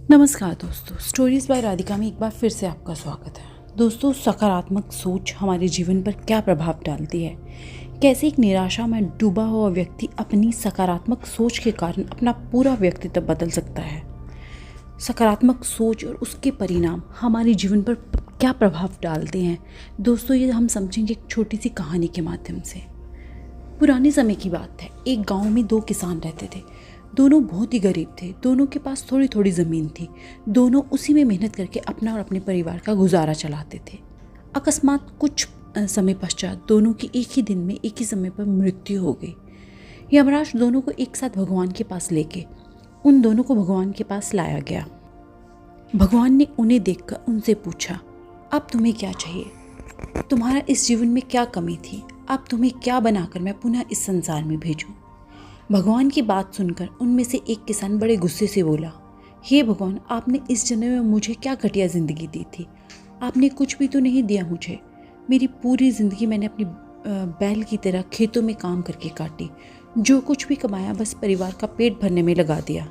नमस्कार दोस्तों, stories bye Radhika में एक बार फिर से आपका स्वागत है। दोस्तों, सकारात्मक सोच हमारे जीवन पर क्या प्रभाव डालती है, कैसे एक निराशा में डूबा हुआ व्यक्ति अपनी सकारात्मक सोच के कारण अपना पूरा व्यक्तित्व बदल सकता है। सकारात्मक सोच और उसके परिणाम हमारे जीवन पर क्या प्रभाव डालते हैं दोस्तों, ये हम समझेंगे एक छोटी सी कहानी के माध्यम से। पुराने समय की बात है। एक गांव में दो किसान रहते थे। दोनों बहुत ही गरीब थे। दोनों के पास थोड़ी थोड़ी ज़मीन थी। दोनों उसी में मेहनत करके अपना और अपने परिवार का गुजारा चलाते थे। अकस्मात कुछ समय पश्चात दोनों की एक ही दिन में एक ही समय पर मृत्यु हो गई। यमराज दोनों को एक साथ भगवान के पास लेके उन दोनों को भगवान के पास लाया गया। भगवान ने उन्हें देखकर उनसे पूछा, अब तुम्हें क्या चाहिए? तुम्हारा इस जीवन में क्या कमी थी? अब तुम्हें क्या बनाकर मैं पुनः इस संसार में भेजूं? भगवान की बात सुनकर उनमें से एक किसान बड़े गुस्से से बोला, हे भगवान, आपने इस जन्म में मुझे क्या घटिया ज़िंदगी दी थी? आपने कुछ भी तो नहीं दिया मुझे। मेरी पूरी ज़िंदगी मैंने अपनी बैल की तरह खेतों में काम करके काटी। जो कुछ भी कमाया बस परिवार का पेट भरने में लगा दिया।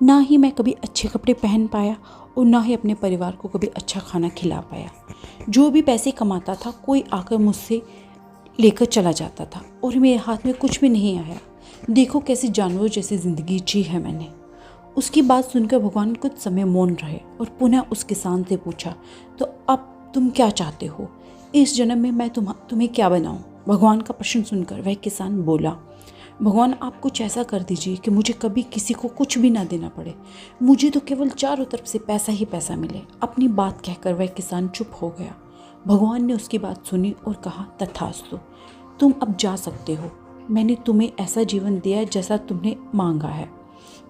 ना ही मैं कभी अच्छे कपड़े पहन पाया और ना ही अपने परिवार को कभी अच्छा खाना खिला पाया। जो भी पैसे कमाता था कोई आकर मुझसे लेकर चला जाता था और मेरे हाथ में कुछ भी नहीं आया। देखो कैसी जानवर जैसी ज़िंदगी जी है मैंने। उसकी बात सुनकर भगवान कुछ समय मौन रहे और पुनः उस किसान से पूछा, तो अब तुम क्या चाहते हो? इस जन्म में मैं तुम्हें क्या बनाऊं? भगवान का प्रश्न सुनकर वह किसान बोला, भगवान, आप कुछ ऐसा कर दीजिए कि मुझे कभी किसी को कुछ भी ना देना पड़े। मुझे तो केवल चारों तरफ से पैसा ही पैसा मिले। अपनी बात कहकर वह किसान चुप हो गया। भगवान ने उसकी बात सुनी और कहा, तथास्तु, तुम अब जा सकते हो। मैंने तुम्हें ऐसा जीवन दिया जैसा तुमने मांगा है।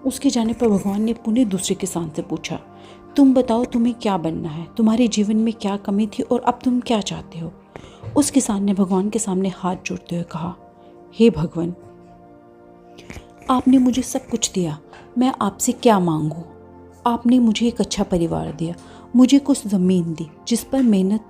उसके जाने पर भगवान ने पुनः दूसरे किसान से पूछा, तुम बताओ तुम्हें क्या बनना है? तुम्हारे जीवन में क्या कमी थी और अब तुम क्या चाहते हो? उस किसान ने भगवान के सामने हाथ जोड़ते हुए कहा, हे भगवान, आपने मुझे सब कुछ दिया, मैं आपसे क्या मांगूं? आपने मुझे एक अच्छा परिवार दिया, मुझे कुछ ज़मीन दी जिस पर मेहनत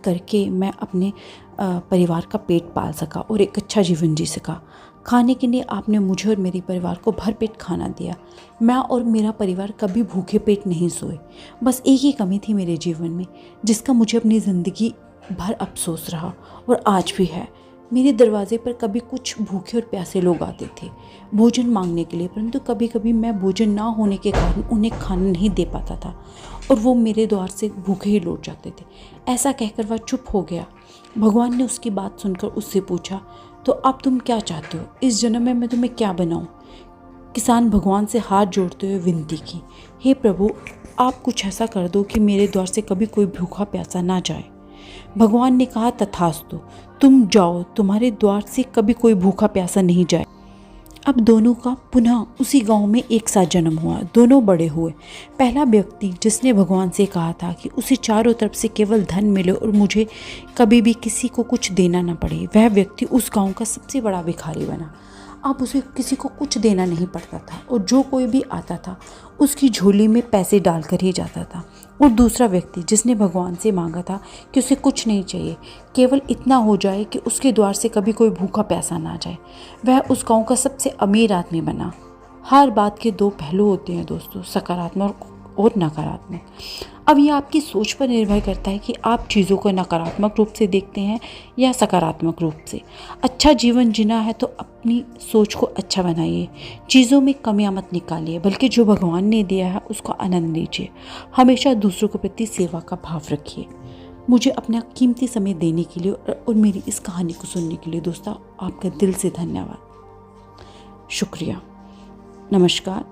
करके मैं अपने परिवार का पेट पाल सका और एक अच्छा जीवन जी सका। खाने के लिए आपने मुझे और मेरे परिवार को भरपेट खाना दिया। मैं और मेरा परिवार कभी भूखे पेट नहीं सोए। बस एक ही कमी थी मेरे जीवन में जिसका मुझे अपनी ज़िंदगी भर अफसोस रहा और आज भी है। मेरे दरवाजे पर कभी कुछ भूखे और प्यासे लोग आते थे भोजन मांगने के लिए, परंतु कभी कभी मैं भोजन ना होने के कारण उन्हें खाना नहीं दे पाता था और वो मेरे द्वार से भूखे ही लौट जाते थे। ऐसा कहकर वह चुप हो गया। भगवान ने उसकी बात सुनकर उससे पूछा, तो अब तुम क्या चाहते हो? इस जन्म में मैं तुम्हें क्या बनाऊं? किसान भगवान से हाथ जोड़ते हुए विनती की, हे प्रभु, आप कुछ ऐसा कर दो कि मेरे द्वार से कभी कोई भूखा प्यासा ना जाए। भगवान ने कहा, तथास्तु, तुम जाओ, तुम्हारे द्वार से कभी कोई भूखा प्यासा नहीं जाए। अब दोनों का पुनः उसी गांव में एक साथ जन्म हुआ। दोनों बड़े हुए। पहला व्यक्ति जिसने भगवान से कहा था कि उसे चारों तरफ से केवल धन मिले और मुझे कभी भी किसी को कुछ देना न पड़े, वह व्यक्ति उस गांव का सबसे बड़ा भिखारी बना। अब उसे किसी को कुछ देना नहीं पड़ता था और जो कोई भी आता था उसकी झोली में पैसे डालकर ही जाता था। और दूसरा व्यक्ति जिसने भगवान से मांगा था कि उसे कुछ नहीं चाहिए, केवल इतना हो जाए कि उसके द्वार से कभी कोई भूखा प्यासा ना जाए, वह उस गांव का सबसे अमीर आदमी बना। हर बात के दो पहलू होते हैं दोस्तों, सकारात्मक और नकारात्मक। अब ये आपकी सोच पर निर्भर करता है कि आप चीज़ों को नकारात्मक रूप से देखते हैं या सकारात्मक रूप से। अच्छा जीवन जीना है तो अपनी सोच को अच्छा बनाइए। चीज़ों में कमियां मत निकालिए, बल्कि जो भगवान ने दिया है उसका आनंद लीजिए। हमेशा दूसरों के प्रति सेवा का भाव रखिए। मुझे अपना कीमती समय देने के लिए और मेरी इस कहानी को सुनने के लिए दोस्तों आपका दिल से धन्यवाद। शुक्रिया। नमस्कार।